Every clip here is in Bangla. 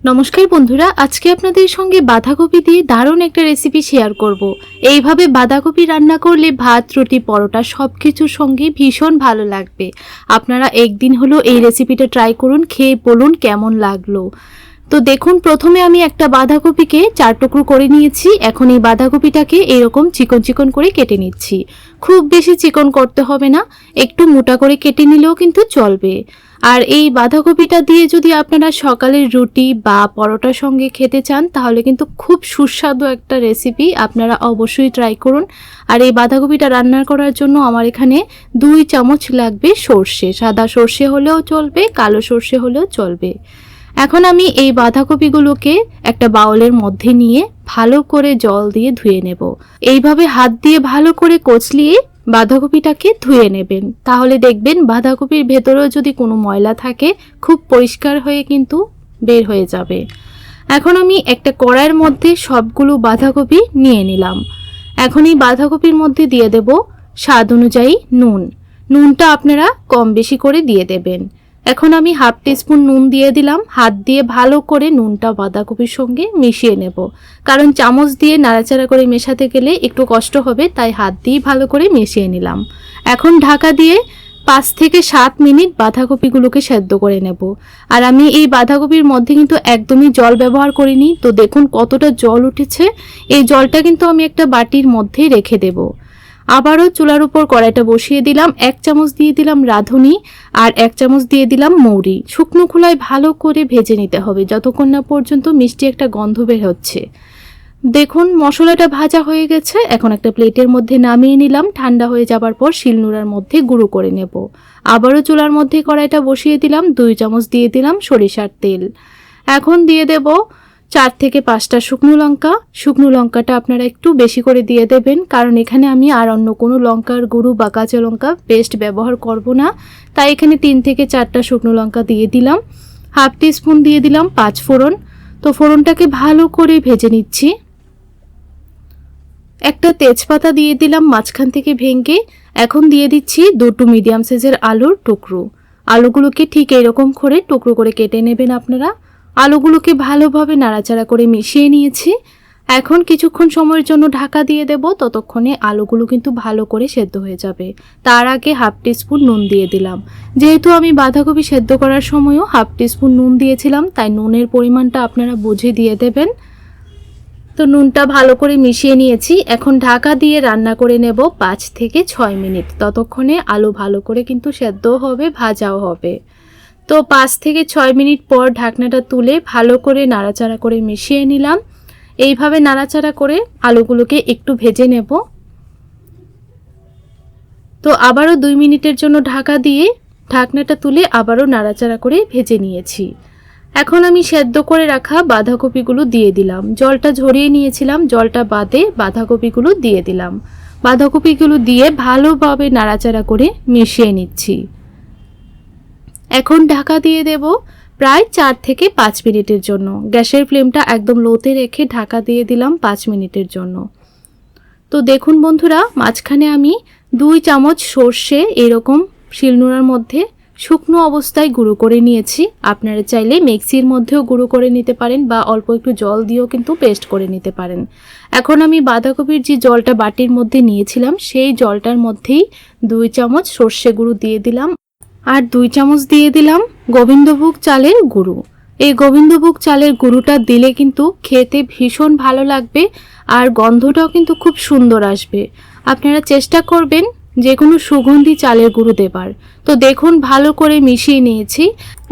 নমস্কার বন্ধুরা, আজকে আপনাদের সঙ্গে বাঁধাকপি দিয়ে দারুণ একটা রেসিপি শেয়ার করব। এইভাবে বাঁধাকপি রান্না করলে ভাত, রুটি, পরোটা সব কিছুর সঙ্গে ভীষণ ভালো লাগবে। আপনারা একদিন হলো এই রেসিপিটা ট্রাই করুন, খেয়ে বলুন কেমন লাগলো। তো দেখুন, প্রথমে আমি একটা বাঁধাকপিকে 4 টুকরো করে নিয়েছি। এখন এই বাঁধাকপিটাকে এরকম চিকন চিকন করে কেটে নিচ্ছি। খুব বেশি চিকন করতে হবে না, একটু মোটা করে কেটে নিলেও কিন্তু চলবে। আর এই বাঁধাকপিটা দিয়ে যদি আপনারা সকালের রুটি বা পরোটার সঙ্গে খেতে চান তাহলে কিন্তু খুব সুস্বাদু একটা রেসিপি, আপনারা অবশ্যই ট্রাই করুন। আর এই বাঁধাকপিটা রান্না করার জন্য আমার এখানে 2 চামচ লাগবে সর্ষে। সাদা সর্ষে হলেও চলবে, কালো সর্ষে হলেও চলবে। এখন আমি এই বাঁধাকপিগুলোকে একটা বাউলের মধ্যে নিয়ে ভালো করে জল দিয়ে ধুয়ে নেব। এইভাবে হাত দিয়ে ভালো করে কচলিয়ে বাঁধাকপিটাকে ধুয়ে নেবেন, তাহলে দেখবেন বাঁধাকপির ভেতরেও যদি কোনো ময়লা থাকে খুব পরিষ্কার হয়ে কিন্তু বের হয়ে যাবে। এখন আমি একটা কড়াইয়ের মধ্যে সবগুলো বাঁধাকপি নিয়ে নিলাম। এখন এই বাঁধাকপির মধ্যে দিয়ে দেব স্বাদ অনুযায়ী নুন। নুনটা আপনারা কম বেশি করে দিয়ে দেবেন। এখন আমি হাফ টিস্পুন নুন দিয়ে দিলাম। হাত দিয়ে ভালো করে নুনটা বাঁধাকপির সঙ্গে মিশিয়ে নেব, কারণ চামচ দিয়ে নাড়াচাড়া করে মেশাতে গেলে একটু কষ্ট হবে, তাই হাত দিয়ে ভালো করে মিশিয়ে নিলাম। এখন ঢাকা দিয়ে 5 থেকে 7 মিনিট বাঁধাকপিগুলোকে সেদ্ধ করে নেব। আর আমি এই বাঁধাকপির মধ্যে কিন্তু একদমই জল ব্যবহার করিনি। তো দেখুন কতটা জল উঠেছে। এই জলটা কিন্তু আমি একটা বাটির মধ্যেই রেখে দেব। আবারও চুলার উপর কড়াইটা বসিয়ে দিলাম। 1 চামচ দিয়ে দিলাম রাঁধুনি আর 1 চামচ দিয়ে দিলাম মৌরি। শুকনো খোলায় ভালো করে ভেজে নিতে হবে যতক্ষণ না পর্যন্ত মিষ্টি একটা গন্ধ বের হচ্ছে। দেখুন মশলাটা ভাজা হয়ে গেছে। এখন একটা প্লেটের মধ্যে নামিয়ে নিলাম। ঠান্ডা হয়ে যাবার পর শিলনোড়ার মধ্যে গুঁড়ো করে নেব। আবারও চুলার মধ্যে কড়াইটা বসিয়ে দিলাম। 2 চামচ দিয়ে দিলাম সরিষার তেল। এখন দিয়ে দেব 4 থেকে 5টা শুকনো লঙ্কা। শুকনো লঙ্কাটা আপনারা একটু বেশি করে দিয়ে দেবেন, কারণ এখানে আমি আর অন্য কোনো লঙ্কার গুঁড়ো বা কাঁচা লঙ্কা পেস্ট ব্যবহার করব না। তাই এখানে 3 থেকে 4টা শুকনো লঙ্কা দিয়ে দিলাম। হাফ টিস্পুন দিয়ে দিলাম 5 ফোড়ন। তো ফোড়নটাকে ভালো করে ভেজে নিচ্ছি। একটা তেজপাতা দিয়ে দিলাম মাঝখান থেকে ভেঙে। এখন দিয়ে দিচ্ছি 2টো মিডিয়াম সাইজের আলুর টুকরো। আলুগুলোকে ঠিক এরকম করে টুকরো করে কেটে নেবেন আপনারা। আলুগুলোকে ভালোভাবে নাড়াচাড়া করে মিশিয়ে নিয়েছি। এখন কিছুক্ষণ সময়ের জন্য ঢাকা দিয়ে দেব, ততক্ষণে আলুগুলো কিন্তু ভালো করে সেদ্ধ হয়ে যাবে। তার আগে হাফ টিস্পুন নুন দিয়ে দিলাম। যেহেতু আমি বাঁধাকপি সেদ্ধ করার সময়ও হাফ টিস্পুন নুন দিয়েছিলাম, তাই নুনের পরিমাণটা আপনারা বুঝে দিয়ে দেবেন। তো নুনটা ভালো করে মিশিয়ে নিয়েছি। এখন ঢাকা দিয়ে রান্না করে নেব 5 থেকে 6 মিনিট। ততক্ষণে আলু ভালো করে কিন্তু সেদ্ধও হবে, ভাজাও হবে। তো 5 থেকে 6 মিনিট পর ঢাকনাটা তুলে ভালো করে নাড়াচাড়া করে মিশিয়ে নিলাম। এইভাবে নাড়াচাড়া করে আলুগুলোকে একটু ভেজে নেব। তো আবারও 2 মিনিটের জন্য ঢাকা দিয়ে ঢাকনাটা তুলে আবারও নাড়াচাড়া করে ভেজে নিয়েছি। এখন আমি সেদ্ধ করে রাখা বাঁধাকপিগুলো দিয়ে দিলাম। জলটা ঝরিয়ে নিয়েছিলাম, জলটা বাদে বাঁধাকপিগুলো দিয়ে দিলাম। বাঁধাকপিগুলো দিয়ে ভালোভাবে নাড়াচাড়া করে মিশিয়ে নিচ্ছি। এখন ঢাকা দিয়ে দেব প্রায় 4 থেকে 5 মিনিটের জন্য। গ্যাসের ফ্লেমটা একদম লোতে রেখে ঢাকা দিয়ে দিলাম 5 মিনিটের জন্য। তো দেখুন বন্ধুরা, মাঝখানে আমি 2 চামচ সর্ষে এরকম শিলনোড়ার মধ্যে শুকনো অবস্থায় গুঁড়ো করে নিয়েছি। আপনারা চাইলে মিক্সির মধ্যেও গুঁড়ো করে নিতে পারেন বা অল্প একটু জল দিয়েও কিন্তু পেস্ট করে নিতে পারেন। এখন আমি বাঁধাকপির যে জলটা বাটির মধ্যে নিয়েছিলাম সেই জলটার মধ্যেই 2 চামচ সর্ষে গুঁড়ো দিয়ে দিলাম আর 2 চামচ দিয়ে দিলাম গোবিন্দভোগ চালের গুঁড়ো। এই গোবিন্দভোগ চালের গুঁড়োটা দিলে কিন্তু খেতে ভীষণ ভালো লাগবে আর গন্ধটাও কিন্তু খুব সুন্দর আসবে। আপনারা চেষ্টা করবেন যে কোনো সুগন্ধি চালের গুঁড়ো দেবার। তো দেখুন ভালো করে মিশিয়ে নিয়েছি।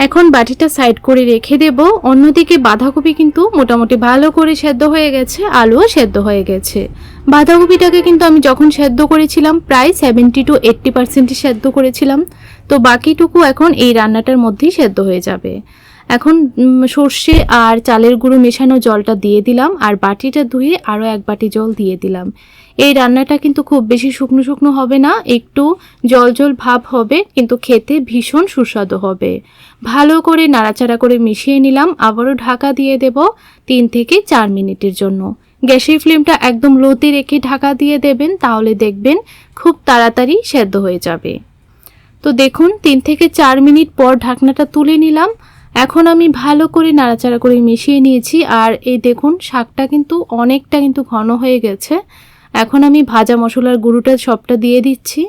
এখন বাটিটা সাইড করে রেখে দেব। অন্যদিকে বাঁধাকপি কিন্তু মোটামুটি ভালো করে সেদ্ধ হয়ে গেছে, আলুও সেদ্ধ হয়ে গেছে। বাঁধাকপিটাকে কিন্তু আমি যখন সেদ্ধ করেছিলাম প্রায় 70 to 80% সেদ্ধ করেছিলাম। তো বাকিটুকু এখন এই রান্নাটার মধ্যেই সেদ্ধ হয়ে যাবে। এখন সর্ষে আর চালের গুঁড়ো মেশানো জলটা দিয়ে দিলাম আর বাটিটা ধুয়ে আরও 1 বাটি জল দিয়ে দিলাম। এই রান্নাটা কিন্তু খুব বেশি শুকনো শুকনো হবে না, একটু জল জল ভাব হবে, কিন্তু খেতে ভীষণ সুস্বাদু হবে। ভালো করে নাড়াচাড়া করে মিশিয়ে নিলাম। আবারও ঢাকা দিয়ে দেব 3 থেকে 4 মিনিটের জন্য। গ্যাসের ফ্লেমটা একদম লোতে রেখে ঢাকা দিয়ে দেবেন, তাহলে দেখবেন খুব তাড়াতাড়ি সেদ্ধ হয়ে যাবে। তো দেখুন 3 থেকে 4 মিনিট পর ঢাকনাটা তুলে নিলাম। এখন আমি ভালো করে নাড়াচাড়া করে মিশিয়ে নিয়েছি। আর এই দেখুন শাকটা কিন্তু অনেকটা কিন্তু ঘন হয়ে গেছে। এখন আমি ভাজা মশলার গুঁড়োটা সবটা দিয়ে দিচ্ছি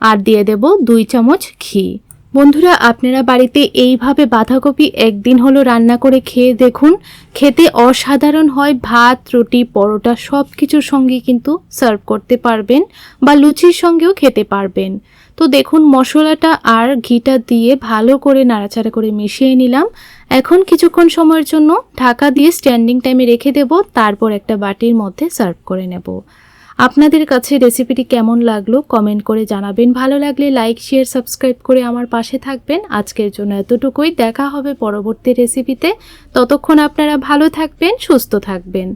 আর দিয়ে দেব 2 চামচ ঘি। বন্ধুরা আপনারা বাড়িতে এইভাবে বাঁধাকপি একদিন হলো রান্না করে খেয়ে দেখুন, খেতে অসাধারণ হয়। ভাত, রুটি, পরোটা সব কিছুর সঙ্গে কিন্তু সার্ভ করতে পারবেন বা লুচির সঙ্গেও খেতে পারবেন। তো দেখুন মশলাটা আর ঘিটা দিয়ে ভালো করে নাড়াচাড়া করে মিশিয়ে নিলাম। এখন কিছুক্ষণ সময়ের জন্য ঢাকা দিয়ে স্ট্যান্ডিং টাইমে রেখে দেব, তারপর একটা বাটির মধ্যে সার্ভ করে নেব। আপনাদের কাছে রেসিপিটি কেমন লাগলো কমেন্ট করে জানাবেন। ভালো লাগলে লাইক, শেয়ার, সাবস্ক্রাইব করে আমার পাশে থাকবেন। আজকের জন্য এতটুকুই, দেখা হবে পরবর্তী রেসিপিতে। ততক্ষণ আপনারা ভালো থাকবেন, সুস্থ থাকবেন।